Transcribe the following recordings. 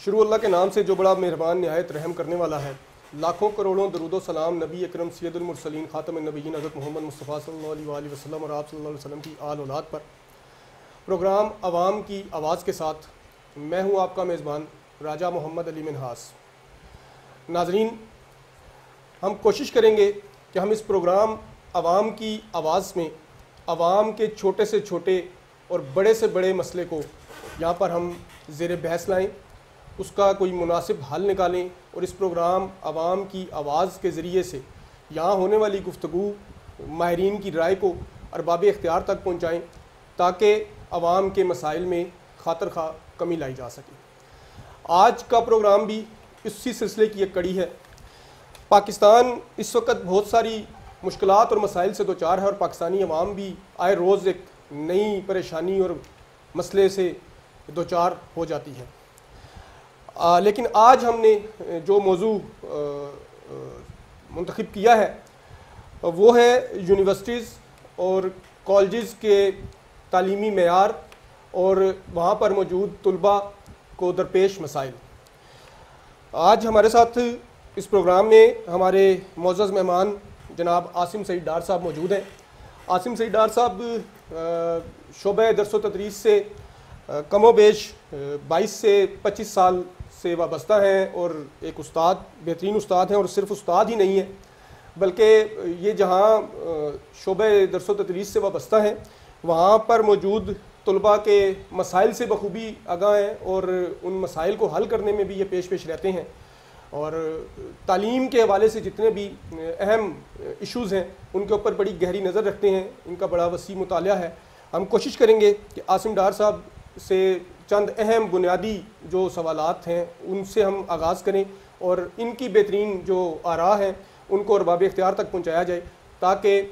शुरू अल्लाह के नाम से जो बड़ा मेहरबान निहायत रहम करने वाला है। लाखों करोड़ों दरूदो सलाम नबी अकरम सैयदुल मुरसलीन ख़ातमुन नबिय्यीन हज़रत मोहम्मद मुस्तफ़ा सल्लल्लाहु अलैहि वसल्लम और आप सल्लल्लाहु अलैहि वसल्लम की आल औलाद पर। प्रोग्राम आवाम की आवाज़ के साथ मैं हूँ आपका मेज़बान राजा मोहम्मद अली मिन्हास। नाज़रीन, हम कोशिश करेंगे कि हम इस प्रोग्राम आवाम की आवाज़ में आवाम के छोटे से छोटे और बड़े से बड़े मसले को यहाँ पर हम ज़ेर बहस लाएँ, उसका कोई मुनासिब हल निकालें और इस प्रोग्राम आवाम की आवाज़ के ज़रिए से यहाँ होने वाली गुफ्तगू माहिरीन की राय को अरबाब इख्तियार तक पहुँचाएँ ताकि आवाम के मसाइल में खातर खा कमी लाई जा सके। आज का प्रोग्राम भी इसी सिलसिले की एक कड़ी है। पाकिस्तान इस वक्त बहुत सारी मुश्किलात और मसाइल से दोचार है और पाकिस्तानी अवाम भी आए रोज़ एक नई परेशानी और मसले से दोचार हो जाती है। लेकिन आज हमने जो मौजू मुंतखब किया है वो है यूनिवर्सिटीज़ और कॉलेजेस के तालीमी मेयार और वहाँ पर मौजूद तलबा को दरपेश मसाइल। आज हमारे साथ इस प्रोग्राम में हमारे मोअज़्ज़ज़ मेहमान जनाब आसिम सईद डार साहब मौजूद हैं। आसिम सईद डार साहब शोबे दरस व तदरीस से कमोबेश 22 से 25 साल से वाबस्ता हैं और एक उस्ताद, बेहतरीन उस्ताद हैं और सिर्फ उस्ताद ही नहीं है बल्कि ये जहाँ शोबे दरस व तदरीस से वाबस्ता हैं वहाँ पर मौजूद तलबा के मसाइल से बखूबी आगाह हैं और उन मसाइल को हल करने में भी ये पेश रहते हैं और तालीम के हवाले से जितने भी अहम इश्यूज़ हैं उनके ऊपर बड़ी गहरी नज़र रखते हैं। इनका बड़ा वसी मुतालिया है। हम कोशिश करेंगे कि आसिम डार साहब से चंद अहम बुनियादी जो सवालात हैं उनसे हम आगाज़ करें और इनकी बेहतरीन जो आरा हैं उनको अरबाब इख्तियार तक पहुँचाया जाए ताकि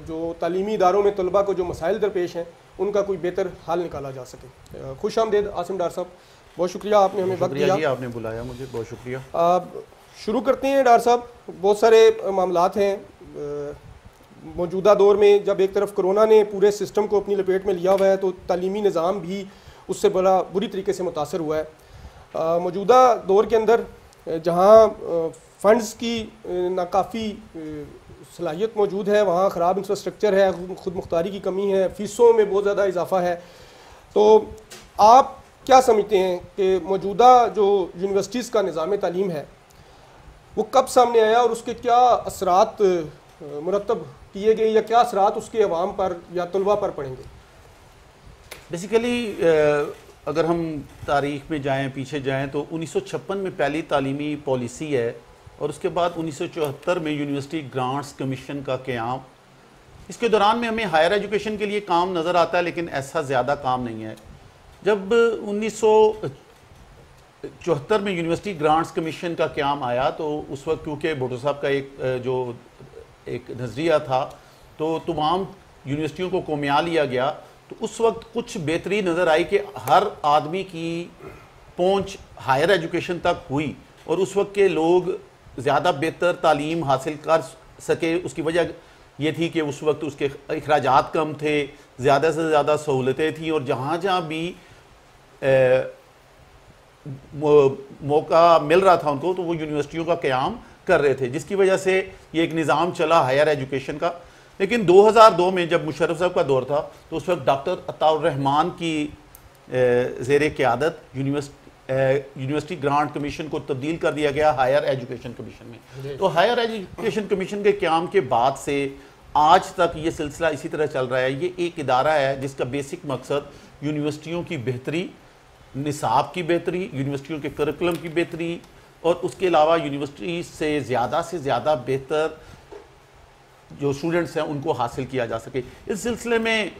जो तालीमी इदारों में तलबा को जो मसाइल दरपेश हैं उनका कोई बेहतर हल निकाला जा सके। खुश आमदेद आसिम डार साहब, बहुत शुक्रिया आपने हमें वक्त दिया। आपने बुलाया मुझे, बहुत शुक्रिया। शुरू करते हैं डार साहब। बहुत सारे मामलात हैं मौजूदा दौर में। जब एक तरफ कोरोना ने पूरे सिस्टम को अपनी लपेट में लिया हुआ है तो तालीमी निज़ाम भी उससे बड़ा बुरी तरीके से मुतासर हुआ है। मौजूदा दौर के अंदर जहाँ फ़ंड्स की नाकाफ़ी सलाहियत मौजूद है, वहाँ ख़राब इंफ्रास्ट्रक्चर है, ख़ुद मुख्तारी की कमी है, फ़ीसों में बहुत ज़्यादा इजाफ़ा है। तो आप क्या समझते हैं कि मौजूदा जो यूनिवर्सिटीज़ का निज़ाम तालीम है वो कब सामने आया और उसके क्या असरात मुरतब किए गए या क्या असरात उसके अवाम पर या तलबा पर पड़ेंगे? बेसिकली अगर हम तारीख़ में जाएं, पीछे जाएं तो 1956 में पहली तालीमी पॉलिसी है और उसके बाद 1974 में यूनिवर्सिटी ग्रांट्स कमीशन का क़याम। इसके दौरान में हमें हायर एजुकेशन के लिए काम नज़र आता है लेकिन ऐसा ज़्यादा काम नहीं है। जब 1974 में यूनिवर्सिटी ग्रांट्स कमीशन का क़याम आया तो उस वक्त क्योंकि भुट्टो साहब का एक नज़रिया था तो तमाम यूनिवर्सिटियों को कोमिया लिया गया। तो उस वक्त कुछ बेहतरी नज़र आई कि हर आदमी की पहुंच हायर एजुकेशन तक हुई और उस वक्त के लोग ज़्यादा बेहतर तालीम हासिल कर सके। उसकी वजह ये थी कि उस वक्त उसके अखराजात कम थे, ज़्यादा से ज़्यादा सहूलतें थीं और जहाँ जहाँ भी मौका मिल रहा था उनको तो वो यूनिवर्सिटियों का क़याम कर रहे थे, जिसकी वजह से ये एक निज़ाम चला हायर एजुकेशन का। लेकिन 2002 में जब मुशर्रफ साहब का दौर था तो उस वक्त डॉक्टर अताउर रहमान की ज़ेर क़यादत यूनिवर्सिटी ग्रांट कमीशन को तब्दील कर दिया गया हायर एजुकेशन कमीशन में। तो हायर एजुकेशन कमीशन के क़याम के बाद से आज तक ये सिलसिला इसी तरह चल रहा है। ये एक इदारा है जिसका बेसिक मकसद यूनिवर्सिटियों की बेहतरी, निसाब की बेहतरी, यूनिवर्सिटियों के करिकुलम की बेहतरी और उसके अलावा यूनिवर्सिटी से ज़्यादा बेहतर जो स्टूडेंट्स हैं उनको हासिल किया जा सके। इस सिलसिले में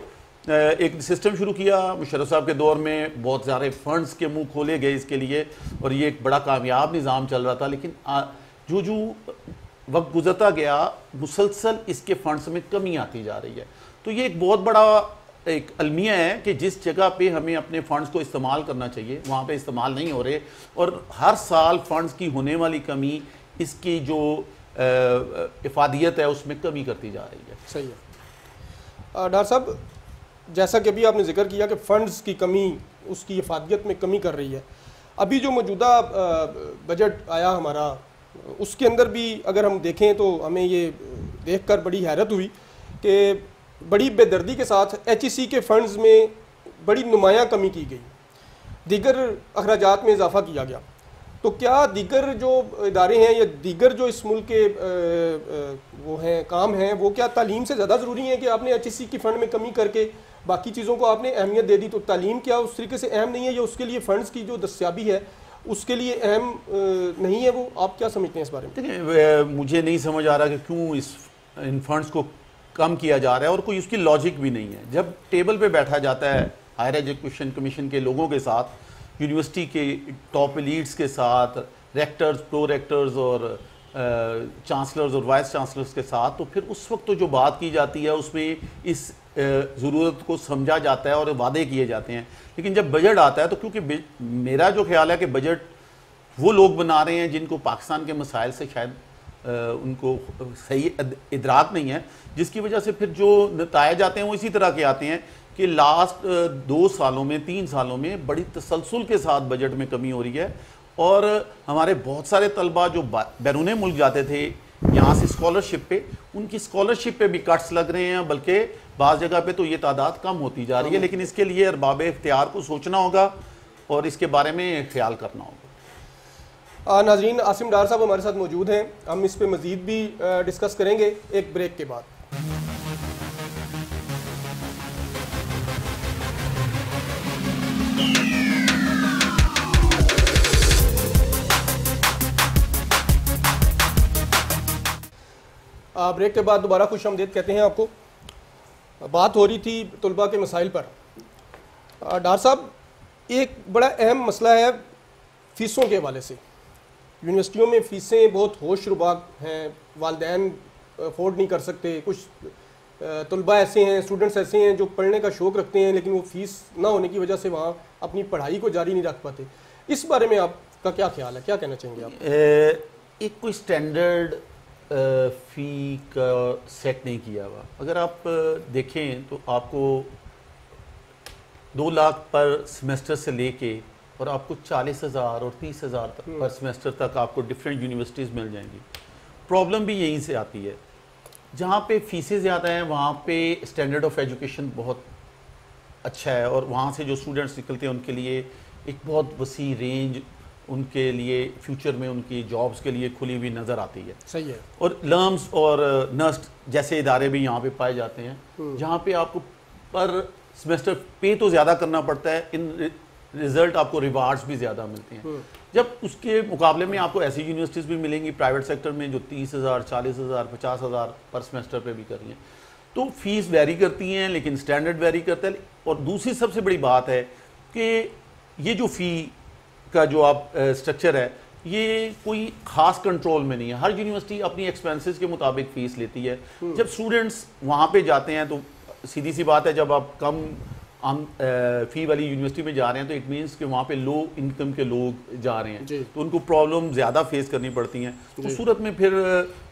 एक सिस्टम शुरू किया मुशर्रफ साहब के दौर में, बहुत सारे फंड्स के मुंह खोले गए इसके लिए और ये एक बड़ा कामयाब निज़ाम चल रहा था। लेकिन जो वक्त गुजरता गया मुसलसल इसके फंड्स में कमी आती जा रही है। तो ये एक बहुत बड़ा एक अलमिया है कि जिस जगह पे हमें अपने फ़ंड्स को इस्तेमाल करना चाहिए वहाँ पे इस्तेमाल नहीं हो रहे और हर साल फ़ंड्स की होने वाली कमी इसकी जो इफादियत है उसमें कमी करती जा रही है। सही है। डॉक्टर साहब, जैसा कि अभी आपने जिक्र किया कि फ़ंड्स की कमी उसकी इफादियत में कमी कर रही है, अभी जो मौजूदा बजट आया हमारा, उसके अंदर भी अगर हम देखें तो हमें ये देखकर बड़ी हैरत हुई कि बड़ी बेदर्दी के साथ HEC के फंड्स में बड़ी नुमायाँ कमी की गई, दीगर अखराजात में इजाफा किया गया। तो क्या दीगर जो इदारे हैं या दीगर जो इस मुल्क के वो हैं काम हैं, वो क्या तालीम से ज़्यादा ज़रूरी है कि आपने HEC की फ़ंड में कमी करके बाकी चीज़ों को आपने अहमियत दे दी? तो तालीम क्या उस तरीके से अहम नहीं है या उसके लिए फ़ंड्स की जो दस्याबी है उसके लिए अहम नहीं है? वो आप क्या समझते हैं इस बारे में? देखिए, मुझे नहीं समझ आ रहा कि क्यों इन फंड्स को कम किया जा रहा है और कोई उसकी लॉजिक भी नहीं है। जब टेबल पे बैठा जाता है हायर एजुकेशन कमीशन के लोगों के साथ, यूनिवर्सिटी के टॉप एलीट्स के साथ, रेक्टर्स, प्रो रेक्टर्स और चांसलर्स और वाइस चांसलर्स के साथ, तो फिर उस वक्त तो जो बात की जाती है उसमें इस ज़रूरत को समझा जाता है और वादे किए जाते हैं। लेकिन जब बजट आता है तो क्योंकि मेरा जो ख्याल है कि बजट वो लोग बना रहे हैं जिनको पाकिस्तान के मसाइल से शायद उनको सही इदराक नहीं है, जिसकी वजह से फिर जो नतायज आते हैं वो इसी तरह के आते हैं कि लास्ट 2 सालों में 3 सालों में बड़ी तसलसल के साथ बजट में कमी हो रही है। और हमारे बहुत सारे तलबा जो बैरून मुल्क जाते थे यहाँ से स्कॉलरशिप पे, उनकी स्कॉलरशिप पे भी कट्स लग रहे हैं, बल्कि बाज़ जगह पे तो ये तादाद कम होती जा रही है। लेकिन इसके लिए अरबाब इख्तियार को सोचना होगा और इसके बारे में ख्याल करना होगा। नाज़रीन, आसिम डार साहब हमारे साथ मौजूद हैं, हम इस पे मज़ीद भी डिस्कस करेंगे एक ब्रेक के बाद। ब्रेक के बाद दोबारा खुशामदीद कहते हैं आपको। बात हो रही थी तलबा के मसाइल पर। डार साहब, एक बड़ा अहम मसला है फ़ीसों के हवाले से। यूनिवर्सिटियों में फ़ीसें बहुत होश रुबाक हैं, वालिदैन अफोर्ड नहीं कर सकते। कुछ तलबा ऐसे हैं, स्टूडेंट्स ऐसे हैं जो पढ़ने का शौक़ रखते हैं लेकिन वो फ़ीस ना होने की वजह से वहाँ अपनी पढ़ाई को जारी नहीं रख पाते। इस बारे में आपका क्या ख्याल है, क्या कहना चाहेंगे आप? एक कोई स्टैंडर्ड फ़ी का सेट नहीं किया हुआ। अगर आप देखें तो आपको 2 लाख पर सेमेस्टर से लेके और आपको 40,000 और 30,000 पर सेमेस्टर तक आपको डिफरेंट यूनिवर्सिटीज़ मिल जाएंगी। प्रॉब्लम भी यहीं से आती है, जहाँ पे फ़ीसें ज़्यादा हैं वहाँ पे स्टैंडर्ड ऑफ एजुकेशन बहुत अच्छा है और वहाँ से जो स्टूडेंट्स निकलते हैं उनके लिए एक बहुत वसी रेंज उनके लिए फ्यूचर में उनकी जॉब्स के लिए खुली हुई नज़र आती है। सही है। और लर्म्स और नस्ट जैसे इदारे भी यहाँ पे पाए जाते हैं जहाँ पे आपको पर सेमेस्टर पे तो ज़्यादा करना पड़ता है, इन रिज़ल्ट आपको रिवार्ड्स भी ज़्यादा मिलते हैं। जब उसके मुकाबले में आपको ऐसी यूनिवर्सिटीज़ भी मिलेंगी प्राइवेट सेक्टर में जो 30,000, 40,000, 50,000 पर सेमेस्टर पे भी कर रही हैं, तो फीस वेरी करती हैं लेकिन स्टैंडर्ड वेरी करता है। और दूसरी सबसे बड़ी बात है कि ये जो फ़ी का जो आप स्ट्रक्चर है ये कोई ख़ास कंट्रोल में नहीं है। हर यूनिवर्सिटी अपनी एक्सपेंसेस के मुताबिक फ़ीस लेती है। जब स्टूडेंट्स वहाँ पे जाते हैं तो सीधी सी बात है, जब आप कम फ़ी वाली यूनिवर्सिटी में जा रहे हैं तो इट मीन्स कि वहाँ पे लो इनकम के लोग जा रहे हैं तो उनको प्रॉब्लम ज़्यादा फेस करनी पड़ती हैं। तो सूरत में फिर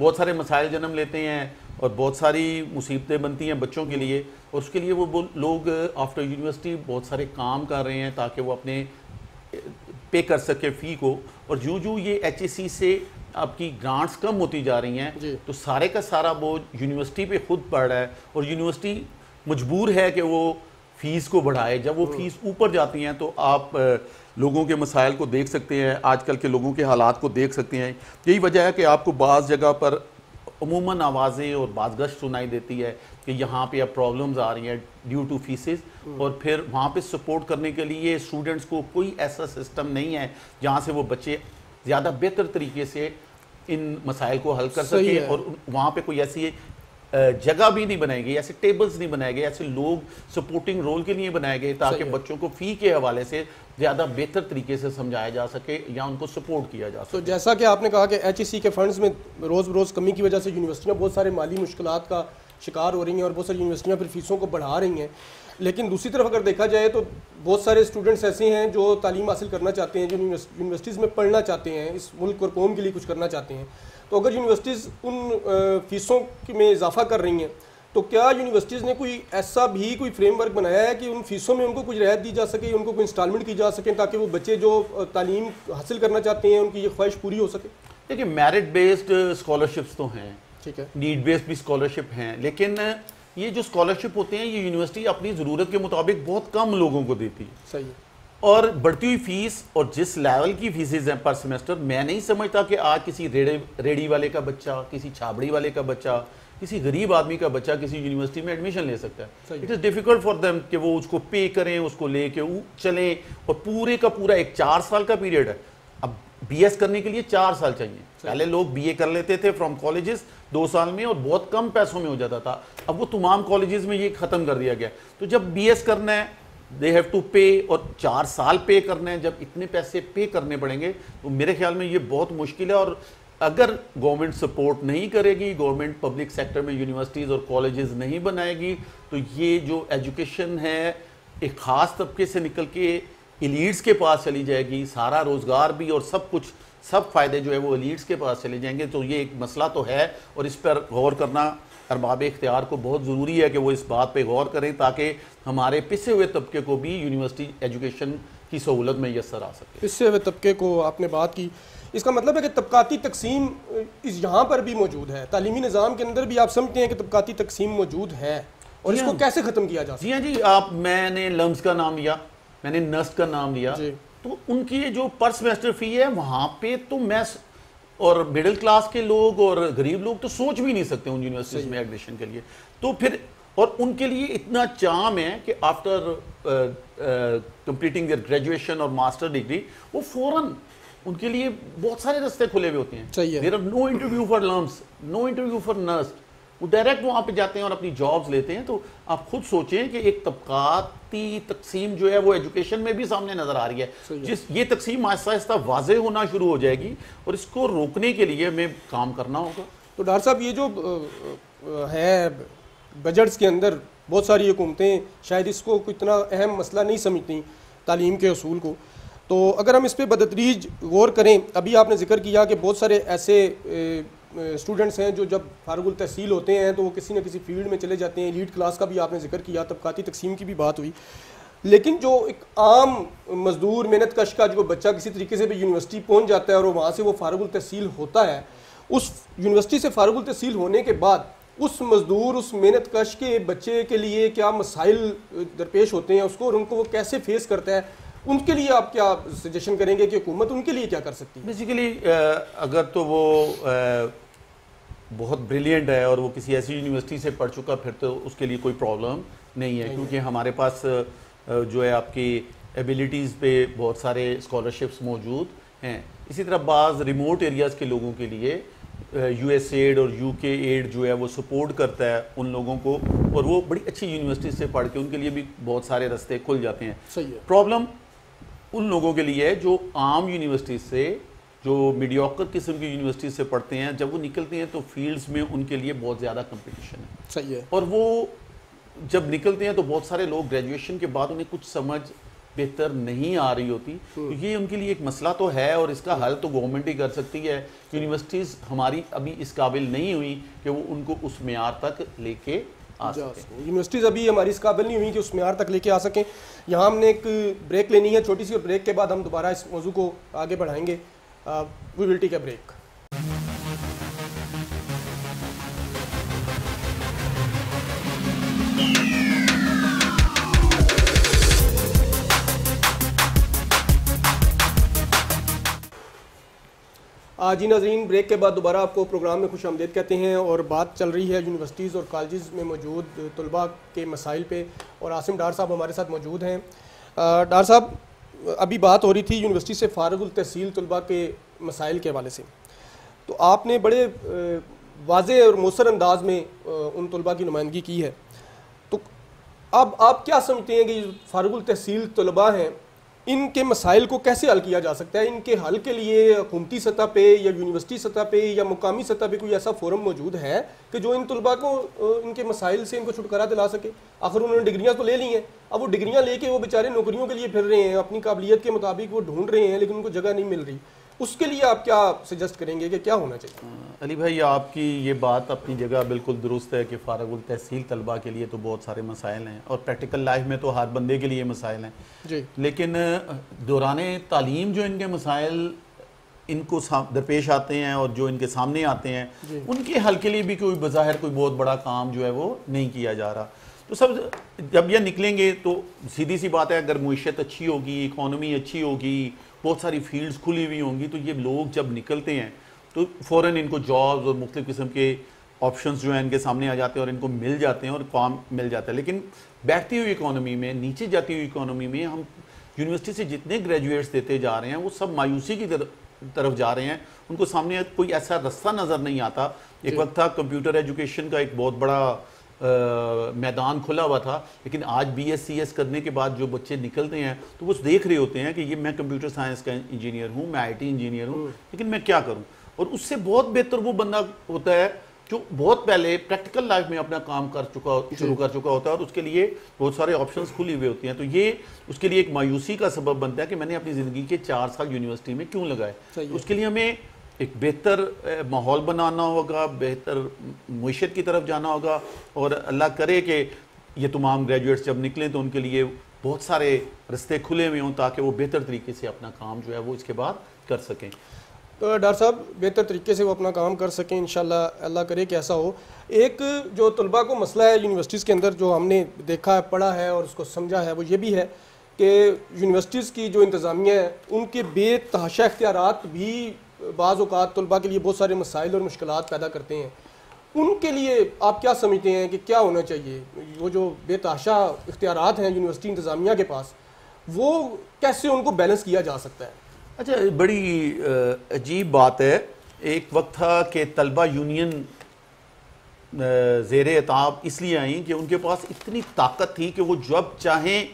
बहुत सारे मसाइल जन्म लेते हैं और बहुत सारी मुसीबतें बनती हैं बच्चों के लिए, और उसके लिए वो लोग आफ्टर यूनिवर्सिटी बहुत सारे काम कर रहे हैं ताकि वो अपने पे कर सके फ़ी को। और जो ये HEC से आपकी ग्रांट्स कम होती जा रही हैं तो सारे का सारा बोझ यूनिवर्सिटी पे खुद पड़ रहा है और यूनिवर्सिटी मजबूर है कि वो फ़ीस को बढ़ाए। जब वो फ़ीस ऊपर जाती हैं तो आप लोगों के मसाइल को देख सकते हैं, आजकल के लोगों के हालात को देख सकते हैं। यही वजह है कि आपको बाज़ जगह पर अमूमन आवाज़ें और बाज़गश्त सुनाई देती है कि यहाँ पे अब प्रॉब्लम्स आ रही हैं ड्यू टू फीसेस, और फिर वहाँ पे सपोर्ट करने के लिए स्टूडेंट्स को कोई ऐसा सिस्टम नहीं है जहाँ से वो बच्चे ज़्यादा बेहतर तरीके से इन मसाइल को हल कर सके। और वहाँ पे कोई ऐसी जगह भी नहीं बनाई गई, ऐसे टेबल्स नहीं बनाए गए, ऐसे लोग सपोर्टिंग रोल के लिए बनाए गए ताकि बच्चों को फ़ी के हवाले से ज़्यादा बेहतर तरीके से समझाया जा सके या उनको सपोर्ट किया जा सके। तो जैसा कि आपने कहा कि HEC के फंड्स में रोज़ बरोज़ कमी की वजह से यूनिवर्सिटियाँ बहुत सारे माली मुश्किलात का शिकार हो रही हैं और बहुत सारी यूनिवर्सिटियाँ फिर फ़ीसों को बढ़ा रही हैं। लेकिन दूसरी तरफ अगर देखा जाए तो बहुत सारे स्टूडेंट्स ऐसे हैं जो तालीम हासिल करना चाहते हैं, जो यूनिवर्सिटीज़ में पढ़ना चाहते हैं, इस मुल्क और कौम के लिए कुछ करना चाहते हैं। तो अगर यूनिवर्सिटीज़ उन फ़ीसों में इजाफा कर रही हैं तो क्या यूनिवर्सिटीज़ ने कोई ऐसा भी कोई फ्रेमवर्क बनाया है कि उन फीसों में उनको कुछ रियायत दी जा सके, उनको कोई इंस्टॉलमेंट की जा सके, ताकि वो बच्चे जो तालीम हासिल करना चाहते हैं उनकी ये ख्वाहिश पूरी हो सके? देखिए, मेरिट बेस्ड स्कॉलरशिप्स तो हैं, ठीक है, नीड बेस्ड भी स्कॉलरशिप हैं, लेकिन ये जो स्कॉलरशिप होते हैं ये यूनिवर्सिटी अपनी ज़रूरत के मुताबिक बहुत कम लोगों को देती है। सही है। और बढ़ती हुई फीस और जिस लेवल की फीसेज हैं पर सेमेस्टर, मैं नहीं समझता कि आज किसी रेडी वाले का बच्चा, किसी छाबड़ी वाले का बच्चा, किसी गरीब आदमी का बच्चा किसी यूनिवर्सिटी में एडमिशन ले सकता है। It is difficult for them कि वो उसको पे करें, उसको लेके चलें, और पूरे का पूरा एक 4 साल का पीरियड है। अब बीएस करने के लिए 4 साल चाहिए। पहले लोग बीए कर लेते थे फ्रॉम कॉलेजेस 2 साल में और बहुत कम पैसों में हो जाता था। अब वो तमाम कॉलेजेस में ये खत्म कर दिया गया। तो जब बीएस करना है दे हैव टू पे, और 4 साल पे करने हैं। जब इतने पैसे पे करने पड़ेंगे तो मेरे ख्याल में ये बहुत मुश्किल है। और अगर गवर्नमेंट सपोर्ट नहीं करेगी, गवर्नमेंट पब्लिक सेक्टर में यूनिवर्सिटीज़ और कॉलेजेस नहीं बनाएगी, तो ये जो एजुकेशन है एक ख़ास तबके से निकल के एलीट्स के पास चली जाएगी। सारा रोज़गार भी और सब कुछ, सब फ़ायदे जो है वो एलीट्स के पास चले जाएंगे। तो ये एक मसला तो है और इस पर गौर करना अरबाब इख्तियार को बहुत ज़रूरी है कि वो इस बात पे गौर करें ताकि हमारे पिछे हुए तबके को भी यूनिवर्सिटी एजुकेशन की सहूलत में यस्सर आ सके। पिछे हुए तबके को आपने बात की, इसका मतलब है कि तबकाती तकसीम इस यहाँ पर भी मौजूद है, तालीमी निज़ाम के अंदर भी आप समझते हैं कि तबकाती तकसीम मौजूद है, और इसको कैसे ख़त्म किया जा सकता है? जी हाँ जी, आप मैंने लम्स का नाम लिया, मैंने नस्ट का नाम लिया, तो उनकी जो पर सेमेस्टर फ़ी है वहाँ पे तो मैं और मिडिल क्लास के लोग और गरीब लोग तो सोच भी नहीं सकते उन यूनिवर्सिटीज़ में एडमिशन के लिए। तो फिर और उनके लिए इतना चाम है कि आफ्टर कंप्लीटिंग देयर ग्रेजुएशन और मास्टर डिग्री वो फौरन उनके लिए बहुत सारे रास्ते खुले हुए होते हैं। There are no interview for LUMS, no interview for नर्स, वो डायरेक्ट वहाँ पे जाते हैं और अपनी जॉब्स लेते हैं। तो आप खुद सोचें कि एक तबकाती तकसीम जो है वो एजुकेशन में भी सामने नज़र आ रही है। जिस ये तकसीम आहिस्ता आहिस्ता वाज़ेह होना शुरू हो जाएगी और इसको रोकने के लिए हमें काम करना होगा। तो डॉक्टर साहब, ये जो है बजट्स के अंदर बहुत सारी हुकूमतें शायद इसको कोई इतना अहम मसला नहीं समझती तालीम के असूल को, तो अगर हम इस पर बदतरीज गौर करें, अभी आपने जिक्र किया कि बहुत सारे ऐसे स्टूडेंट्स हैं जो जब फारुगुल तहसील होते हैं तो वो किसी न किसी फील्ड में चले जाते हैं। एलीट क्लास का भी आपने जिक्र किया, तबकाती तकसीम की भी बात हुई, लेकिन जो एक आम मजदूर मेहनत कश का जो बच्चा किसी तरीके से भी यूनिवर्सिटी पहुंच जाता है और वहाँ से वो फारुगुल तहसील होता है, उस यूनिवर्सिटी से फारुगुल तहसील होने के बाद उस मजदूर, उस मेहनत कश के बच्चे के लिए क्या मसाइल दरपेश होते हैं उसको, और उनको वो कैसे फेस करता है, उनके लिए आप क्या सजेशन करेंगे कि हुकूमत उनके लिए क्या कर सकती है? बेसिकली अगर तो वो बहुत ब्रिलियंट है और वो किसी ऐसी यूनिवर्सिटी से पढ़ चुका, फिर तो उसके लिए कोई प्रॉब्लम नहीं है, क्योंकि हमारे पास जो है आपकी एबिलिटीज़ पे बहुत सारे स्कॉलरशिप्स मौजूद हैं। इसी तरह बाज़ रिमोट एरियाज़ के लोगों के लिए यूएसएड और यूके एड जो है वो सपोर्ट करता है उन लोगों को, और वो बड़ी अच्छी यूनिवर्सिटी से पढ़ के उनके लिए भी बहुत सारे रास्ते खुल जाते हैं। सही है। प्रॉब्लम उन लोगों के लिए है जो आम यूनिवर्सिटी से, जो मीडियोकर किस्म की यूनिवर्सिटी से पढ़ते हैं, जब वो निकलते हैं तो फील्ड्स में उनके लिए बहुत ज़्यादा कंपटीशन है। सही है। और वो जब निकलते हैं तो बहुत सारे लोग ग्रेजुएशन के बाद उन्हें कुछ समझ बेहतर नहीं आ रही होती, तो ये उनके लिए एक मसला तो है और इसका हल तो गवर्नमेंट ही कर सकती है। यूनिवर्सिटीज़ हमारी अभी इस काबिल नहीं हुई कि वो उनको उस मेयार तक लेके आ सकें। यूनिवर्सिटीज़ अभी हमारी इस काबिल नहीं हुई कि उस मेयार तक लेके आ सकें। यहाँ हमने एक ब्रेक लेनी है छोटी सी, और ब्रेक के बाद हम दोबारा इस मौजू को आगे बढ़ाएंगे। We will take a break. जी नाज़रीन, ब्रेक के बाद दोबारा आपको प्रोग्राम में खुशामदीद कहते हैं, और बात चल रही है यूनिवर्सिटीज़ और कॉलेजेस में मौजूद तलबा के मसाइल पे, और आसिम डार साहब हमारे साथ मौजूद हैं। डार साहब, अभी बात हो रही थी यूनिवर्सिटी से फारुगुल तहसील तलबा के मसाइल के हवाले से, तो आपने बड़े वाज़े और मौसर अंदाज में उन तलबा की नुमाइंदगी की है। तो अब आप क्या समझते हैं कि फारुगुल तहसील तलबा हैं, इनके मसाइल को कैसे हल किया जा सकता है? इनके हल के लिए हुकूमती सतह पे या यूनिवर्सिटी सतह पे या मुकामी सतह पे कोई ऐसा फोरम मौजूद है कि जो इन तलबा को इनके मसाइल से इनको छुटकारा दिला सके? आखिर उन्होंने डिग्रियां तो ले ली हैं, अब वो डिग्रियां लेके वो बेचारे नौकरियों के लिए फिर रहे हैं, अपनी काबिलियत के मुताबिक वो ढूंढ रहे हैं, लेकिन उनको जगह नहीं मिल रही। उसके लिए आप क्या सजेस्ट करेंगे कि क्या होना चाहिए? अली भाई, आपकी ये बात अपनी जगह बिल्कुल दुरुस्त है कि फ़ारगुल तहसील तलबा के लिए तो बहुत सारे मसाइल हैं और प्रैक्टिकल लाइफ में तो हर बंदे के लिए मसाइल हैं जी। लेकिन दौरान तालीम जो इनके मसाइल इनको दरपेश आते हैं और जो इनके सामने आते हैं उनके हल के लिए भी कोई बज़ाहिर कोई बहुत बड़ा काम जो है वो नहीं किया जा रहा। तो सब जब यह निकलेंगे तो सीधी सी बात है, अगर मुईशत अच्छी होगी, इकॉनमी अच्छी होगी, बहुत सारी फील्ड्स खुली हुई होंगी, तो ये लोग जब निकलते हैं तो फ़ौरन इनको जॉब्स और मुख्तलिफ़ किस्म के ऑप्शंस जो हैं इनके सामने आ जाते हैं और इनको मिल जाते हैं और काम मिल जाता है। लेकिन बैठती हुई इकॉनमी में, नीचे जाती हुई इकॉनमी में हम यूनिवर्सिटी से जितने ग्रेजुएट्स देते जा रहे हैं वो सब मायूसी की तरफ जा रहे हैं। उनको सामने कोई ऐसा रास्ता नज़र नहीं आता। एक वक्त था कंप्यूटर एजुकेशन का एक बहुत बड़ा मैदान खुला हुआ था, लेकिन आज BScs करने के बाद जो बच्चे निकलते हैं तो वो देख रहे होते हैं कि ये मैं कंप्यूटर साइंस का इंजीनियर हूँ, मैं IT इंजीनियर हूँ, लेकिन मैं क्या करूँ। और उससे बहुत बेहतर वो बंदा होता है जो बहुत पहले प्रैक्टिकल लाइफ में अपना काम शुरू कर चुका होता है और उसके लिए बहुत सारे ऑप्शंस खुली हुए होती हैं। तो ये उसके लिए एक मायूसी का सबब बनता है कि मैंने अपनी ज़िंदगी के 4 साल यूनिवर्सिटी में क्यों लगाए। उसके लिए हमें एक बेहतर माहौल बनाना होगा, बेहतर मुईशत की तरफ जाना होगा और अल्लाह करे कि ये तमाम ग्रेजुएट्स जब निकलें तो उनके लिए बहुत सारे रास्ते खुले हुए हों ताकि वो बेहतर तरीके से अपना काम जो है वो इसके बाद कर सकें। तो डॉक्टर साहब बेहतर तरीके से वो अपना काम कर सकें इंशाल्लाह, अल्लाह करे कि ऐसा हो। एक जो तलबा को मसला है यूनिवर्सिटीज़ के अंदर जो हमने देखा है, पढ़ा है और उसको समझा है, वो ये भी है कि यूनिवर्सिटीज़ की जो इंतज़ामिया है उनके बेतहाशा इख्तियारात भी बाज़ औक़ात तलबा के लिए बहुत सारे मसाइल और मुश्किलात पैदा करते हैं। उनके लिए आप क्या समझते हैं कि क्या होना चाहिए? वो जो बेतहाशा इख्तियारात हैं यूनिवर्सिटी इंतज़ामिया के पास, वो कैसे उनको बैलेंस किया जा सकता है? अच्छा, बड़ी अजीब बात है। एक वक्त था कि तलबा यूनियन ज़ेर एताब इसलिए आई कि उनके पास इतनी ताकत थी कि वो जब चाहें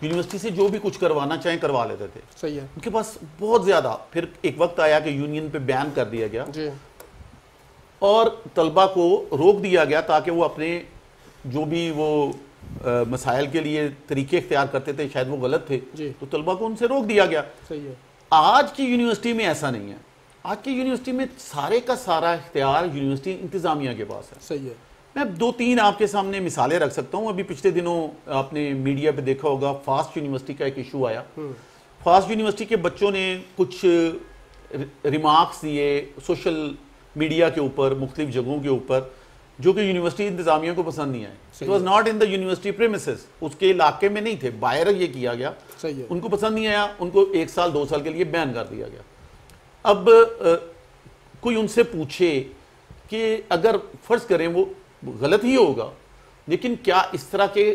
यूनिवर्सिटी से जो भी कुछ करवाना चाहें करवा लेते थे। सही है। उनके पास बहुत ज़्यादा। फिर एक वक्त आया कि यूनियन पे बैन कर दिया गया जी। और तलबा को रोक दिया गया ताकि वो अपने जो भी वो मसाइल के लिए तरीके इख्तियार करते थे शायद वो गलत थे, तो तलबा को उनसे रोक दिया गया। सही है। आज की यूनिवर्सिटी में ऐसा नहीं है। आज की यूनिवर्सिटी में सारे का सारा इख्तियार यूनिवर्सिटी इंतज़ामिया के पास है। सही है। मैं 2-3 आपके सामने मिसालें रख सकता हूँ। अभी पिछले दिनों आपने मीडिया पे देखा होगा, फास्ट यूनिवर्सिटी का एक इशू आया। फास्ट यूनिवर्सिटी के बच्चों ने कुछ रिमार्क्स दिए सोशल मीडिया के ऊपर, मुख्तलिफ जगहों के ऊपर, जो कि यूनिवर्सिटी इंतज़ामिया को पसंद नहीं आए। It was not in the university premises, उसके इलाके में नहीं थे, बाहर ये किया गया। सही है। उनको पसंद नहीं आया, उनको 1 साल 2 साल के लिए बैन कर दिया गया। अब कोई उनसे पूछे कि अगर फ़र्ज़ करें वो गलत ही होगा, लेकिन क्या इस तरह के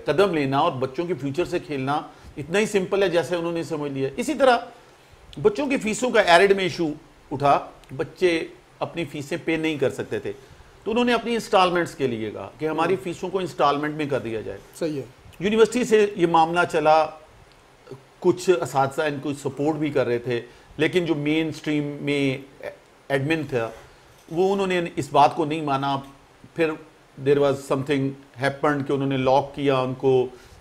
कदम लेना और बच्चों के फ्यूचर से खेलना इतना ही सिंपल है जैसे उन्होंने समझ लिया। इसी तरह बच्चों की फ़ीसों का एरिड में इशू उठा, बच्चे अपनी फ़ीसें पे नहीं कर सकते थे, तो उन्होंने अपनी इंस्टॉलमेंट्स के लिए कहा कि हमारी फ़ीसों को इंस्टॉलमेंट में कर दिया जाए। सही है। यूनिवर्सिटी से ये मामला चला, कुछ असातिज़ा इनको सपोर्ट भी कर रहे थे, लेकिन जो मेन स्ट्रीम में एडमिन था वो उन्होंने इस बात को नहीं माना। फिर देयर वाज समथिंग हैपेंड कि उन्होंने लॉक किया उनको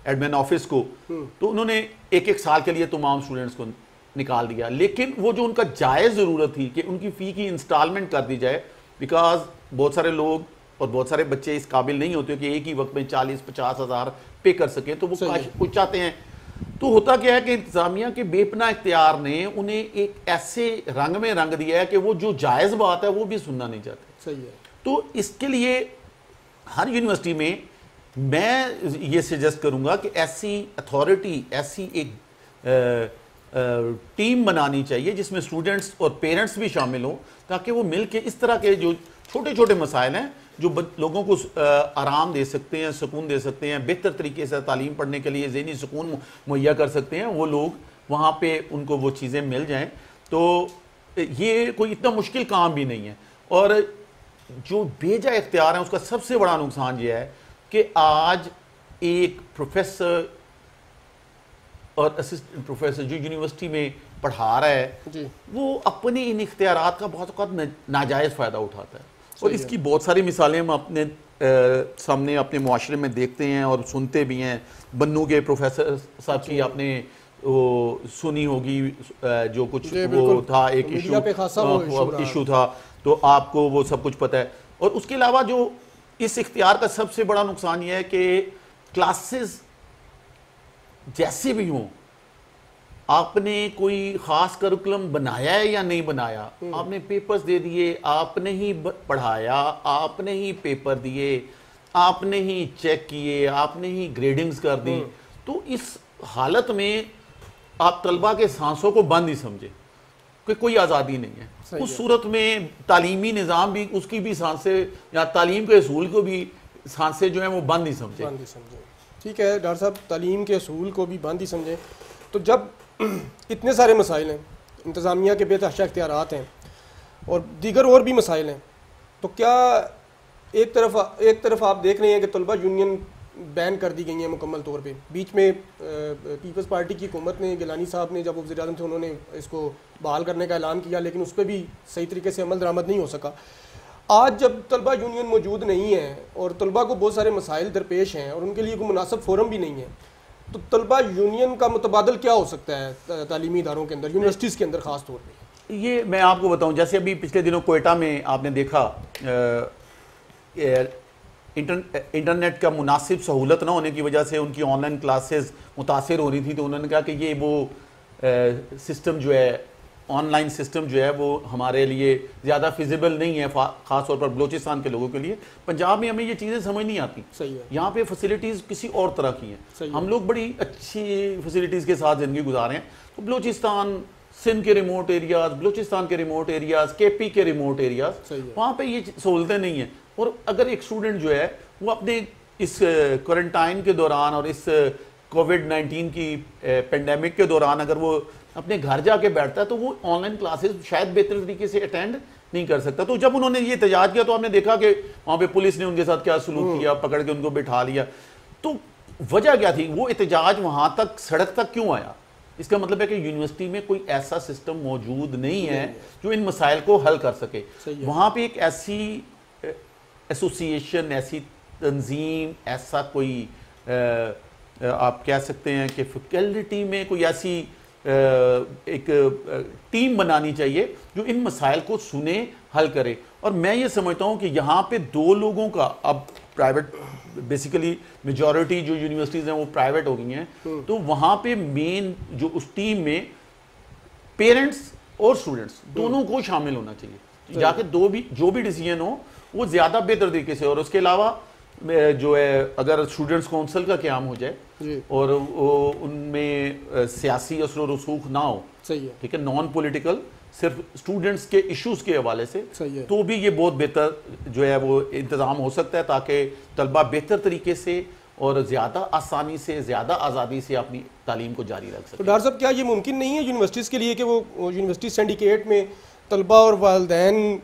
एडमिन ऑफिस को, तो उन्होंने 1-1 साल के लिए तमाम स्टूडेंट्स को निकाल दिया। लेकिन वो जो उनका जायज़ ज़रूरत थी कि उनकी फ़ी की इंस्टॉलमेंट कर दी जाए, बिकॉज बहुत सारे लोग और बहुत सारे बच्चे इस काबिल नहीं होते कि एक ही वक्त में 40-50 हज़ार पे कर सकें, तो वो कुछ चाहते हैं। तो होता क्या है कि इंतज़ामिया के बेपना इख्तियार ने उन्हें एक ऐसे रंग में रंग दिया है कि वो जो जायज़ बात है वो भी सुनना नहीं चाहते। सही है। तो इसके लिए हर यूनिवर्सिटी में मैं ये सजेस्ट करूँगा कि ऐसी अथॉरिटी, ऐसी एक टीम बनानी चाहिए जिसमें स्टूडेंट्स और पेरेंट्स भी शामिल हों, ताकि वो मिल के इस तरह के जो छोटे छोटे मसाइल हैं जो लोगों को आराम दे सकते हैं, सुकून दे सकते हैं, बेहतर तरीके से तालीम पढ़ने के लिए ज़हनी सुकून मुहैया कर सकते हैं, वो लोग वहाँ पे उनको वो चीज़ें मिल जाएं। तो ये कोई इतना मुश्किल काम भी नहीं है। और जो बेजा इख्तियार है उसका सबसे बड़ा नुकसान ये है कि आज एक प्रोफेसर और असिस्टेंट प्रोफेसर जो यूनिवर्सिटी में पढ़ा रहा है जी, वो अपने इन इख्तियारात का बहुत नाजायज़ फ़ायदा उठाता है। और इसकी बहुत सारी मिसालें हम अपने सामने अपने मुआशरे में देखते हैं और सुनते भी हैं। बन्नू के प्रोफेसर साहब की आपने वो सुनी होगी, जो कुछ जी, वो बिल्कुल। था एक मीडिया पे खासा वो इशू था, तो आपको वो सब कुछ पता है। और उसके अलावा जो इस इख्तियार का सबसे बड़ा नुकसान ये है कि क्लासेस जैसे भी हों, आपने कोई खास करिकुलम बनाया है या नहीं बनाया, आपने पेपर्स दे दिए, आपने ही पढ़ाया, आपने ही पेपर दिए, आपने ही चेक किए, आपने ही ग्रेडिंग्स कर दी, तो इस हालत में आप तलबा के सांसों को बंद ही समझे कि कोई आज़ादी नहीं है। उस सूरत में तालीमी निज़ाम भी, उसकी भी सांसें, या तालीम के असूल को भी सांसें जो हैं वो बंद ही समझे। ठीक है डॉक्टर साहब, तालीम के असूल को भी बंद ही समझें। तो जब इतने सारे मसाइल हैं, इंतज़ामिया के बेतहाशा इख्तियारात हैं और दीगर और भी मसाइल हैं, तो क्या एक तरफ आप देख रहे हैं कि तलबा यूनियन बैन कर दी गई हैं मुकम्मल तौर पे। बीच में पीपल्स पार्टी की हुकूमत ने, गिलानी साहब ने, जब वो वज़ीर आज़म थे, उन्होंने इसको बहाल करने का ऐलान किया, लेकिन उस पर भी सही तरीके से अमल दरामद नहीं हो सका। आज जब तलबा यूनियन मौजूद नहीं है और तलबा को बहुत सारे मसाइल दरपेश हैं और उनके लिए कोई मुनासिब फोरम भी नहीं है, तो तलबा यूनियन का मुतबादल क्या हो सकता है तालीमी इदारों के अंदर, यूनिवर्सिटीज़ के अंदर ख़ास तौर पर? ये मैं आपको बताऊं, जैसे अभी पिछले दिनों कोयटा में आपने देखा इंटरनेट का मुनासिब सहूलत ना होने की वजह से उनकी ऑनलाइन क्लासेस मुतासिर हो रही थी, तो उन्होंने कहा कि ये वो सिस्टम जो है, ऑनलाइन सिस्टम जो है, वो हमारे लिए ज़्यादा फिजिबल नहीं है, ख़ास तौर पर बलूचिस्तान के लोगों के लिए। पंजाब में हमें ये चीज़ें समझ नहीं आती। सही है। यहाँ पे फैसिलिटीज़ किसी और तरह की हैं, हम लोग बड़ी अच्छी फैसिलिटीज़ के साथ ज़िंदगी गुजारे हैं। तो बलूचिस्तान, सिंध के रिमोट एरियाज़, बलूचिस्तान के रिमोट एरियाज़, KP के रिमोट एरियाज़, वहाँ पे ये सहूलतें नहीं हैं। और अगर एक स्टूडेंट जो है वो अपने इस क्वारंटाइन के दौरान और इस कोविड-19 की पेंडेमिक के दौरान अगर वो अपने घर जाके बैठता है, तो वो ऑनलाइन क्लासेस शायद बेहतर तरीके से अटेंड नहीं कर सकता। तो जब उन्होंने ये एहतजाज किया, तो आपने देखा कि वहाँ पे पुलिस ने उनके साथ क्या सलूक किया, पकड़ के उनको बिठा लिया। तो वजह क्या थी? वो एहतजाज वहाँ तक, सड़क तक क्यों आया? इसका मतलब है कि यूनिवर्सिटी में कोई ऐसा सिस्टम मौजूद नहीं है जो इन मसाइल को हल कर सके। वहाँ पे एक ऐसी एसोसिएशन, ऐसी तंजीम, ऐसा कोई आप कह सकते हैं कि फैकल्टी में कोई ऐसी एक टीम बनानी चाहिए जो इन मसाइल को सुने, हल करे। और मैं ये समझता हूँ कि यहाँ पे दो लोगों का, अब प्राइवेट बेसिकली मेजॉरिटी जो यूनिवर्सिटीज़ हैं वो प्राइवेट हो गई हैं, तो वहाँ पे मेन जो उस टीम में पेरेंट्स और स्टूडेंट्स दोनों को शामिल होना चाहिए, जाके जो भी डिसीजन हो वो ज़्यादा बेहतर तरीके से। और उसके अलावा जो है, अगर स्टूडेंट्स काउंसिल का क़याम हो जाए और उनमें सियासी असर और रसूख ना हो, सही है, ठीक है, नॉन पॉलिटिकल, सिर्फ स्टूडेंट्स के इश्यूज़ के हवाले से, तो भी ये बहुत बेहतर जो है वो इंतज़ाम हो सकता है, ताकि तलबा बेहतर तरीके से और ज़्यादा आसानी से, ज़्यादा आज़ादी से अपनी तालीम को जारी रख सकें। तो डॉक्टर साहब, क्या ये मुमकिन नहीं है यूनिवर्सिटीज़ के लिए कि वो यूनिवर्सिटी सिंडिकेट में तलबा और वालिदैन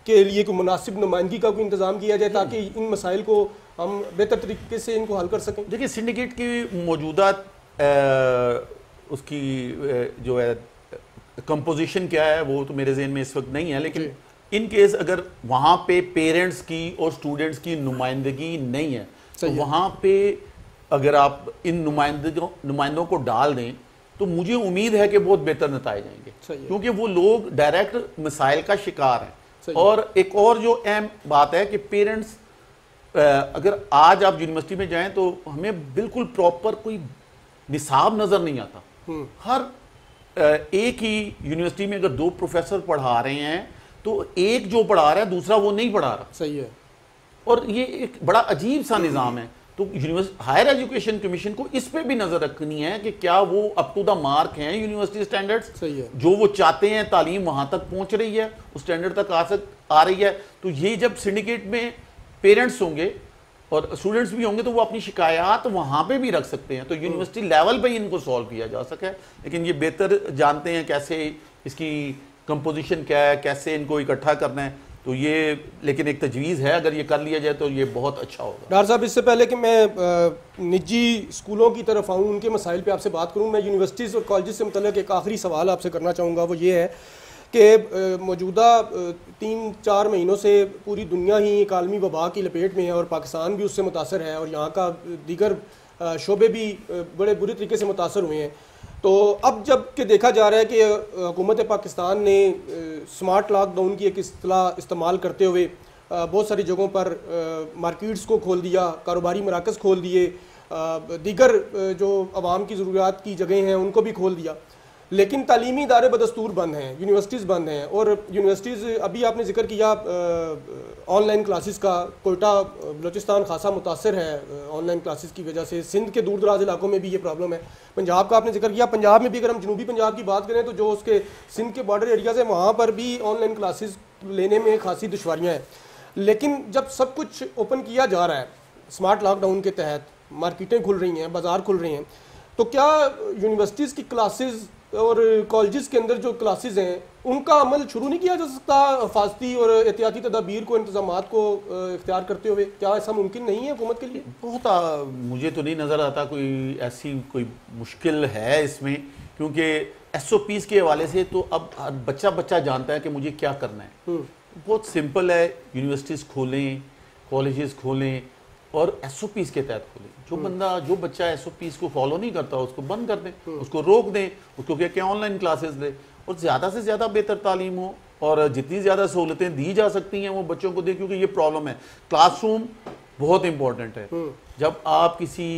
के लिए कोई मुनासिब नुमाइंदगी का कोई इंतज़ाम किया जाए, ताकि इन मसाइल को हम बेहतर तरीके से इनको हल कर सकें? देखिए, सिंडिकेट की मौजूदा उसकी जो है कंपोजिशन क्या है वो तो मेरे जहन में इस वक्त नहीं है, लेकिन इन केस अगर वहाँ पे पेरेंट्स की और स्टूडेंट्स की नुमाइंदगी नहीं है, तो वहाँ पे अगर आप इन नुमाइंदों को डाल दें, तो मुझे उम्मीद है कि बहुत बेहतर नतीजे आएंगे, क्योंकि वो लोग डायरेक्ट मसाइल का शिकार हैं। और एक और जो अहम बात है कि पेरेंट्स, अगर आज आप यूनिवर्सिटी में जाएं तो हमें बिल्कुल प्रॉपर कोई निसाब नज़र नहीं आता। हर एक ही यूनिवर्सिटी में अगर 2 प्रोफेसर पढ़ा रहे हैं, तो एक जो पढ़ा रहा है दूसरा वो नहीं पढ़ा रहा। सही है। और ये एक बड़ा अजीब सा निज़ाम है। तो हायर एजुकेशन कमीशन को इस पे भी नज़र रखनी है कि क्या वो अप टू द मार्क हैं यूनिवर्सिटी स्टैंडर्ड्स, सही है, जो वो चाहते हैं तालीम वहाँ तक पहुँच रही है, उस स्टैंडर्ड तक आ रही है। तो ये जब सिंडिकेट में पेरेंट्स होंगे और स्टूडेंट्स भी होंगे, तो वो अपनी शिकायत वहाँ पे भी रख सकते हैं, तो यूनिवर्सिटी लेवल पे इनको सॉल्व किया जा सके। लेकिन ये बेहतर जानते हैं कैसे इसकी कंपोजिशन क्या है, कैसे इनको इकट्ठा करना है, तो ये लेकिन एक तजवीज़ है, अगर ये कर लिया जाए तो ये बहुत अच्छा होगा। डॉक्टर साहब, इससे पहले कि मैं निजी स्कूलों की तरफ आऊँ, उनके मसाइल पे आपसे बात करूँ, मैं यूनिवर्सिटीज़ और कॉलेज से मुतल्लिक़ एक आखिरी सवाल आपसे करना चाहूँगा। वो ये है कि मौजूदा 3-4 महीनों से पूरी दुनिया ही एक आलमी वबा की लपेट में है और पाकिस्तान भी उससे मुतासर है और यहाँ का दीगर शोबे भी बड़े बुरी तरीके से मुतासर हुए हैं। तो अब जब कि देखा जा रहा है कि हुकूमत पाकिस्तान ने स्मार्ट लॉकडाउन की एक इस्तेलाह इस्तेमाल करते हुए बहुत सारी जगहों पर मार्केट्स को खोल दिया, कारोबारी मराकज़ खोल दिए, दीगर जो आवाम की ज़रूरियात की जगह हैं उनको भी खोल दिया, लेकिन तालीमी इदारे बदस्तूर बंद हैं, यूनिवर्सिटीज़ बंद हैं। और यूनिवर्सिटीज़, अभी आपने जिक्र किया ऑनलाइन क्लासेस का, कोयटा बलूचिस्तान खासा मुतासर है ऑनलाइन क्लासेस की वजह से। सिंध के दूर दराज इलाकों में भी ये प्रॉब्लम है। पंजाब का आपने जिक्र किया, पंजाब में भी अगर हम जनूबी पंजाब की बात करें तो जो उसके सिंध के बॉर्डर एरियाज़ हैं वहाँ पर भी ऑनलाइन क्लासेस लेने में खासी दुश्वारियाँ हैं। लेकिन जब सब कुछ ओपन किया जा रहा है स्मार्ट लॉकडाउन के तहत, मार्केटें खुल रही हैं, बाज़ार खुल रहे हैं, तो क्या यूनिवर्सिटीज़ की क्लासेस और कॉलेजेस के अंदर जो क्लासेस हैं उनका अमल शुरू नहीं किया जा सकता हिफाजती और एहतियाती तदाबीर को, इंतजामात को इख्तियार करते हुए? क्या ऐसा मुमकिन नहीं है हुकूमत के लिए? बहुत मुझे तो नहीं नज़र आता कोई ऐसी कोई मुश्किल है इसमें, क्योंकि SOPs के हवाले से तो अब बच्चा बच्चा जानता है कि मुझे क्या करना है। बहुत सिंपल है, यूनिवर्सिटीज़ खोलें, कॉलेजेस खोलें और SOPs के तहत खोलें। जो बच्चा SOPs को फॉलो नहीं करता उसको बंद कर दें, उसको रोक दें, उसको क्या क्या ऑनलाइन क्लासेस दें और ज़्यादा से ज़्यादा बेहतर तालीम हो और जितनी ज़्यादा सहूलतें दी जा सकती हैं वो बच्चों को दें, क्योंकि ये प्रॉब्लम है। क्लासरूम बहुत इंपॉर्टेंट है। जब आप किसी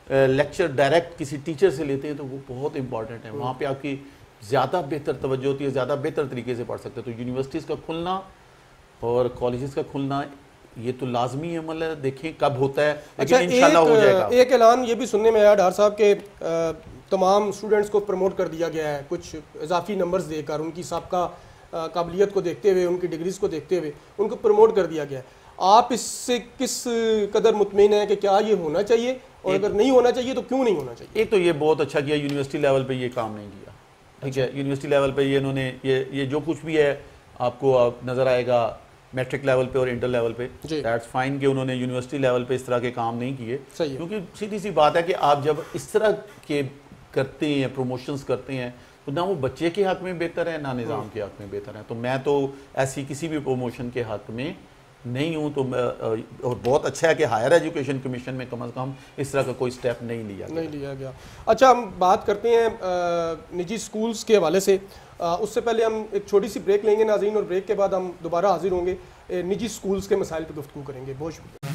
लेक्चर डायरेक्ट किसी टीचर से लेते हैं तो वो बहुत इंपॉर्टेंट है, वहाँ पर आपकी ज़्यादा बेहतर तवज्जो होती है, ज़्यादा बेहतर तरीके से पढ़ सकते हैं। तो यूनिवर्सिटीज़ का खुलना और कॉलेजेस का खुलना ये तो लाजमी अमल है, देखें कब होता है, लेकिन इंशाल्लाह हो जाएगा। एक ऐलान ये भी सुनने में आया डार साहब के तमाम स्टूडेंट्स को प्रमोट कर दिया गया है, कुछ इजाफी नंबर्स देकर, उनकी सबका काबिलियत को देखते हुए, उनकी डिग्रीज को देखते हुए उनको प्रमोट कर दिया गया है। आप इससे किस कदर मुतमईन है कि क्या ये होना चाहिए, और अगर नहीं होना चाहिए तो क्यों नहीं होना चाहिए? एक तो ये बहुत अच्छा किया, यूनिवर्सिटी लेवल पर ये काम नहीं किया, ठीक है। यूनिवर्सिटी लेवल पर ये इन्होंने ये जो कुछ भी है आपको नज़र आएगा मैट्रिक लेवल पे और इंटर लेवल पे, दैट्स फाइन कि उन्होंने यूनिवर्सिटी लेवल पे इस तरह के काम नहीं किए, क्योंकि सीधी सी बात है कि आप जब इस तरह के करते हैं, प्रमोशंस करते हैं, तो ना वो बच्चे के हक में बेहतर है ना निज़ाम के हक में बेहतर है। तो मैं तो ऐसी किसी भी प्रमोशन के हक में नहीं हूँ। तो और बहुत अच्छा है कि हायर एजुकेशन कमीशन में कम से कम इस तरह का कोई स्टेप नहीं लिया गया। अच्छा, हम बात करते हैं निजी स्कूल्स के हवाले से। उससे पहले हम एक छोटी सी ब्रेक लेंगे नाज़रीन, और ब्रेक के बाद हम दोबारा हाजिर होंगे, निजी स्कूल्स के मसाइल पर गुफ्तगू करेंगे। बहुत शुक्रिया।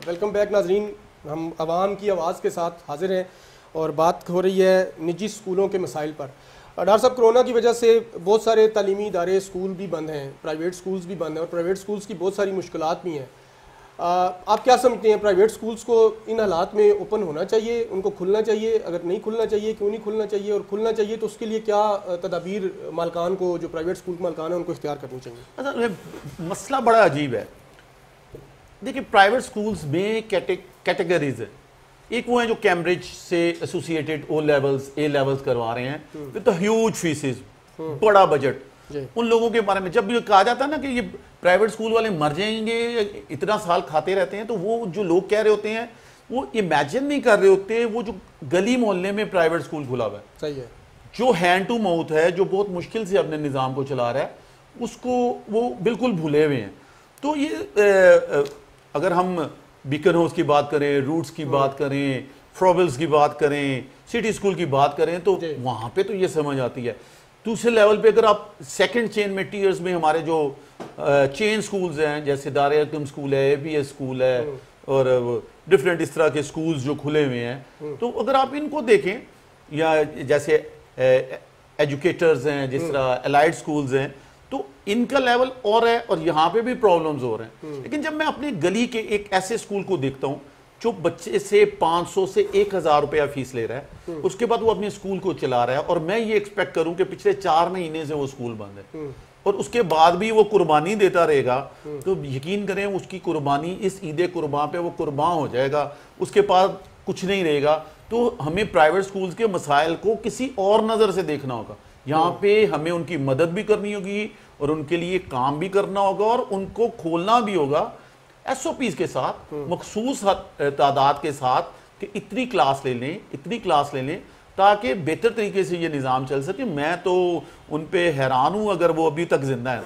वेलकम बैक नाज़रीन, हम आवाम की आवाज़ के साथ हाजिर हैं और बात हो रही है निजी स्कूलों के मसाइल पर। डॉक्टर साहब, कोरोना की वजह से बहुत सारे तालीमी इदारे, स्कूल भी बंद हैं, प्राइवेट स्कूल्स भी बंद हैं, और प्राइवेट स्कूल्स की बहुत सारी मुश्किलात भी हैं। आप क्या समझते हैं, प्राइवेट स्कूल्स को इन हालात में ओपन होना चाहिए, उनको खुलना चाहिए? अगर नहीं खुलना चाहिए, क्यों नहीं खुलना चाहिए? और खुलना चाहिए तो उसके लिए क्या तदाबीर मालकान को, जो प्राइवेट स्कूल के मालकान हैं, उनको इख्तियार करनी चाहिए? अच्छा, मसला बड़ा अजीब है। देखिए, प्राइवेट स्कूल्स में कैटेगरीज है। एक वो है जो कैम्ब्रिज से associated O levels, A levels करवा रहे हैं विद ह्यूज फीसेस, बड़ा बजट। उन लोगों के बारे में जब ये कहा जाता है ना कि ये प्राइवेट स्कूल वाले मर जाएंगे, इतना साल खाते रहते हैं, तो वो जो लोग कह रहे होते हैं वो इमेजिन नहीं कर रहे होते, वो जो गली मोहल्ले में प्राइवेट स्कूल खुला हुआ है, सही है, जो हैंड टू माउथ है, जो बहुत मुश्किल से अपने निज़ाम को चला रहा है, उसको वो बिल्कुल भूले हुए हैं। तो ये अगर हम बीकन हाउस की बात करें, रूट्स की बात करें, फ्रॉबल्स की बात करें, सिटी स्कूल की बात करें, तो वहाँ पे तो ये समझ आती है। दूसरे लेवल पे अगर आप सेकंड चेन में, टीयर्स में, हमारे जो चेन स्कूल्स हैं, जैसे दार-ए-हकम स्कूल है, ABS स्कूल है, और डिफरेंट इस तरह के स्कूल्स जो खुले हुए हैं, तो अगर आप इनको देखें, या जैसे एजुकेटर्स हैं, जिस तरह एलाइड स्कूल्स हैं, तो इनका लेवल और है, और यहाँ पे भी प्रॉब्लम्स हो रहे हैं। लेकिन जब मैं अपनी गली के एक ऐसे स्कूल को देखता हूँ जो बच्चे से 500 से 1000 रुपया फीस ले रहा है, उसके बाद वो अपने स्कूल को चला रहा है, और मैं ये एक्सपेक्ट करूं कि पिछले 4 महीने से वो स्कूल बंद है, और उसके बाद भी वो कुर्बानी देता रहेगा, तो यकीन करें उसकी कुर्बानी इस ईद कुर्बान पे वो कुर्बान हो जाएगा, उसके पास कुछ नहीं रहेगा। तो हमें प्राइवेट स्कूल्स के मसाइल को किसी और नज़र से देखना होगा। यहाँ पे हमें उनकी मदद भी करनी होगी और उनके लिए काम भी करना होगा, और उनको खोलना भी होगा SOPs के साथ, मखसूस तादाद के साथ, कि इतनी क्लास ले लें, इतनी क्लास ले लें, ताकि बेहतर तरीके से ये निज़ाम चल सके। मैं तो उन पे हैरान हूँ अगर वो अभी तक जिंदा है।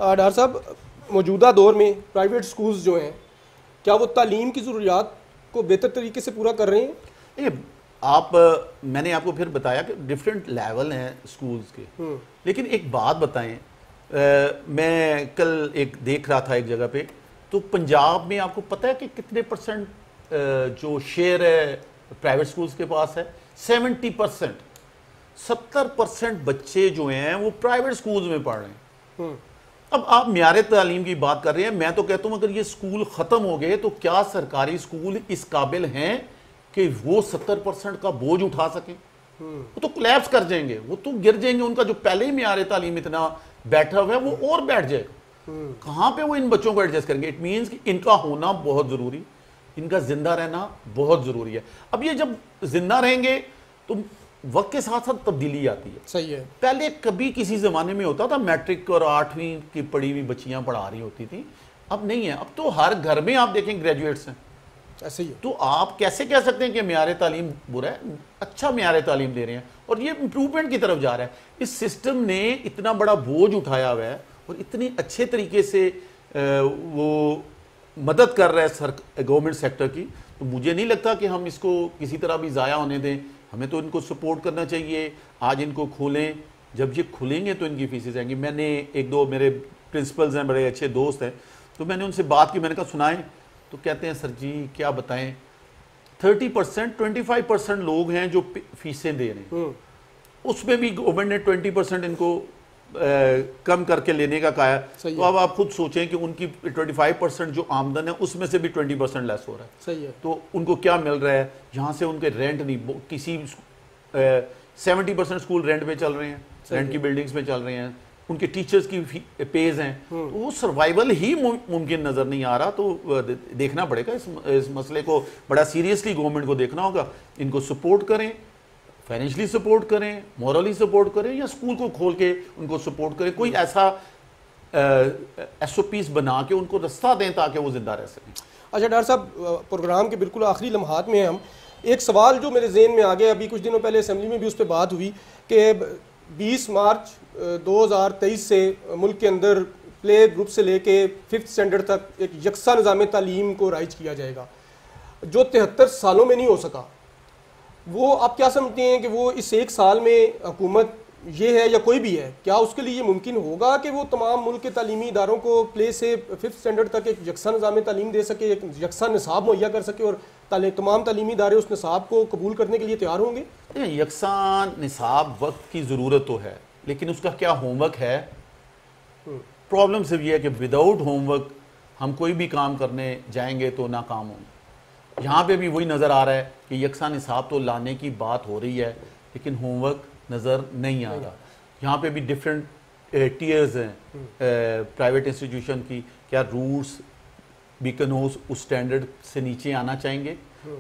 डॉक्टर साहब, मौजूदा दौर में प्राइवेट स्कूल्स जो हैं, क्या वो तालीम की ज़रूरियात को बेहतर तरीके से पूरा कर रहे हैं? मैंने आपको फिर बताया कि डिफरेंट लेवल हैं स्कूल्स के, लेकिन एक बात बताएं, मैं कल एक देख रहा था एक जगह पे, तो पंजाब में आपको पता है कि कितने परसेंट जो शेयर है प्राइवेट स्कूल्स के पास है? 70%। 70% बच्चे जो हैं वो प्राइवेट स्कूल्स में पढ़ रहे हैं। अब आप म्यारे तालीम की बात कर रहे हैं, मैं तो कहता हूं अगर ये स्कूल खत्म हो गए तो क्या सरकारी स्कूल इस काबिल हैं कि वो 70% का बोझ उठा सकें? वो तो कोलैप्स कर जाएंगे, वो तो गिर जाएंगे। उनका जो पहले ही म्यारे तालीम इतना बैठा हुआ है वो और बैठ जाएगा। कहां पे वो इन बच्चों को एडजस्ट करेंगे? इट मीन्स कि इनका होना बहुत जरूरी, इनका जिंदा रहना बहुत जरूरी है। अब ये जब जिंदा रहेंगे तो वक्त के साथ साथ तब्दीली आती है। सही है। पहले कभी किसी ज़माने में होता था मैट्रिक और 8वीं की पढ़ी हुई बच्चियां पढ़ा रही होती थी, अब नहीं है। अब तो हर घर में आप देखें ग्रेजुएट्स हैं। ऐसे ही। तो आप कैसे कह सकते हैं कि म्यारे तालीम बुरा है? अच्छा म्यारे तालीम दे रहे हैं और ये इंप्रूवमेंट की तरफ जा रहा है। इस सिस्टम ने इतना बड़ा बोझ उठाया हुआ है और इतनी अच्छे तरीके से वो मदद कर रहा है गवर्नमेंट सेक्टर की, तो मुझे नहीं लगता कि हम इसको किसी तरह भी ज़ाया होने दें। हमें तो इनको सपोर्ट करना चाहिए। आज इनको खोलें, जब ये खुलेंगे तो इनकी फीसें आएंगी। मैंने एक दो मेरे प्रिंसिपल्स हैं, बड़े अच्छे दोस्त हैं, तो मैंने उनसे बात की, मैंने कहा सुनाएं, तो कहते हैं सर जी क्या बताएं, 30% 25% लोग हैं जो फीसें दे रहे हैं, उसमें भी गवर्नमेंट ने 20% इनको कम करके लेने का कहा है। तो अब आप खुद सोचें कि उनकी 25% जो आमदन है उसमें से भी 20% लेस हो रहा है। सही है। तो उनको क्या मिल रहा है? जहाँ से उनके रेंट नहीं, किसी 70% स्कूल रेंट पे चल रहे हैं, रेंट की बिल्डिंग्स में चल रहे हैं, उनके टीचर्स की पेज हैं, तो वो सर्वाइवल ही मुमकिन नज़र नहीं आ रहा। तो देखना पड़ेगा इस मसले को, बड़ा सीरियसली गवर्नमेंट को देखना होगा। इनको सपोर्ट करें, फाइनेंशियली सपोर्ट करें, मॉरली सपोर्ट करें, या स्कूल को खोल के उनको सपोर्ट करें। कोई ऐसा SOPs बना के उनको रास्ता दें ताकि वो जिंदा रह सकें। अच्छा डॉक्टर साहब, प्रोग्राम के बिल्कुल आखिरी लम्हात में हम एक सवाल जो मेरे जहन में आ गया, अभी कुछ दिनों पहले असेंबली में भी उस पर बात हुई कि 20 मार्च 2023 से मुल्क के अंदर प्ले ग्रुप से लेके 5th स्टैंडर्ड तक एक यकसा निज़ाम तालीम को राइज किया जाएगा, जो 73 सालों में नहीं हो सका। वो आप क्या समझते हैं कि वो इस एक साल में हुकूमत ये है या कोई भी है, क्या उसके लिए ये मुमकिन होगा कि वो तमाम मुल्क के तालीमी इदारों को प्ले से 5th स्टैंडर्ड तक एक यकसा निज़ाम तालीम दे सके, एक यकसा निसाब मुहैया कर सके और तमाम तालीमी इदारे उस निसाब को कबूल करने के लिए तैयार होंगे? यकसा निसाब वक्त की ज़रूरत तो है, लेकिन उसका क्या होमवर्क है? प्रॉब्लम सिर्फ ये है कि विदाउट होमवर्क हम कोई भी काम करने जाएंगे तो नाकाम होंगे। यहाँ पे भी वही नज़र आ रहा है कि यकसा निसाब तो लाने की बात हो रही है, लेकिन होमवर्क नज़र नहीं आ रहा। यहाँ पे भी डिफरेंट टीयर्स हैं प्राइवेट इंस्टीट्यूशन की। क्या रूट्स बीकनोस उस स्टैंडर्ड से नीचे आना चाहेंगे?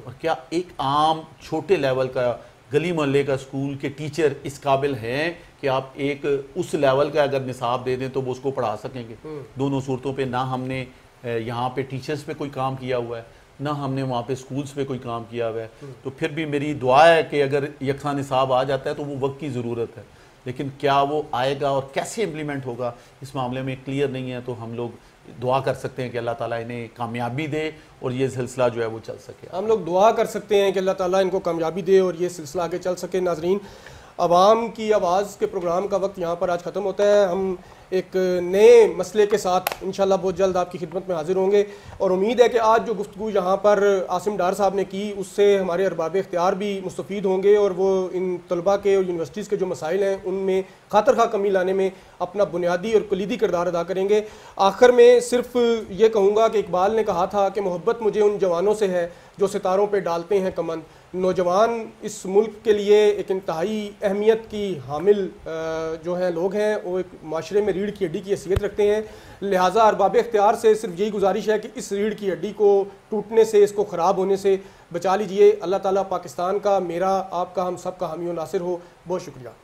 और क्या एक आम छोटे लेवल का गली मोहल्ले का स्कूल के टीचर इस काबिल हैं कि आप एक उस लेवल का अगर निसाब दे दें तो वो उसको पढ़ा सकेंगे? दोनों सूरतों पे ना हमने यहाँ पे टीचर्स पे कोई काम किया हुआ है, ना हमने वहाँ पे स्कूल्स पे कोई काम किया हुआ है। तो फिर भी मेरी दुआ है कि अगर यकसा निसाब आ जाता है तो वो वक्त की ज़रूरत है, लेकिन क्या वो आएगा और कैसे इम्प्लीमेंट होगा इस मामले में क्लियर नहीं है। तो हम लोग दुआ कर सकते हैं कि अल्लाह ताला इन्हें कामयाबी दे और ये सिलसिला जो है वो चल सके। हम लोग दुआ कर सकते हैं कि अल्लाह ताला इनको कामयाबी दे और ये सिलसिला आगे चल सके। नाजरीन, आवाम की आवाज़ के प्रोग्राम का वक्त यहाँ पर आज ख़त्म होता है। हम एक नए मसले के साथ इंशाल्लाह बहुत जल्द आपकी खिदमत में हाजिर होंगे और उम्मीद है कि आज जो गुफ्तगू यहाँ पर आसिम डार साहब ने की उससे हमारे अरबाब इख्तियार भी मुस्तफ़ीद होंगे और वो इन तलबा के और यूनिवर्सिटीज़ के जो मसाइल हैं उनमें खातर खा कमी लाने में अपना बुनियादी और कलीदी किरदार अदा करेंगे। आखिर में सिर्फ ये कहूँगा कि इकबाल ने कहा था कि मोहब्बत मुझे उन जवानों से है जो सितारों पर डालते हैं कमंद। नौजवान इस मुल्क के लिए एक इंतहाई अहमियत की हामिल जो हैं लोग हैं, वो एक माशरे में रीढ़ की हड्डी की हैसियत रखते हैं। लिहाजा अरबाब इख्तियार से सिर्फ यही गुजारिश है कि इस रीढ़ की हड्डी को टूटने से, इसको ख़राब होने से बचा लीजिए। अल्लाह ताला पाकिस्तान का, मेरा, आपका, हम सब का हामी और नासिर हो। बहुत शुक्रिया।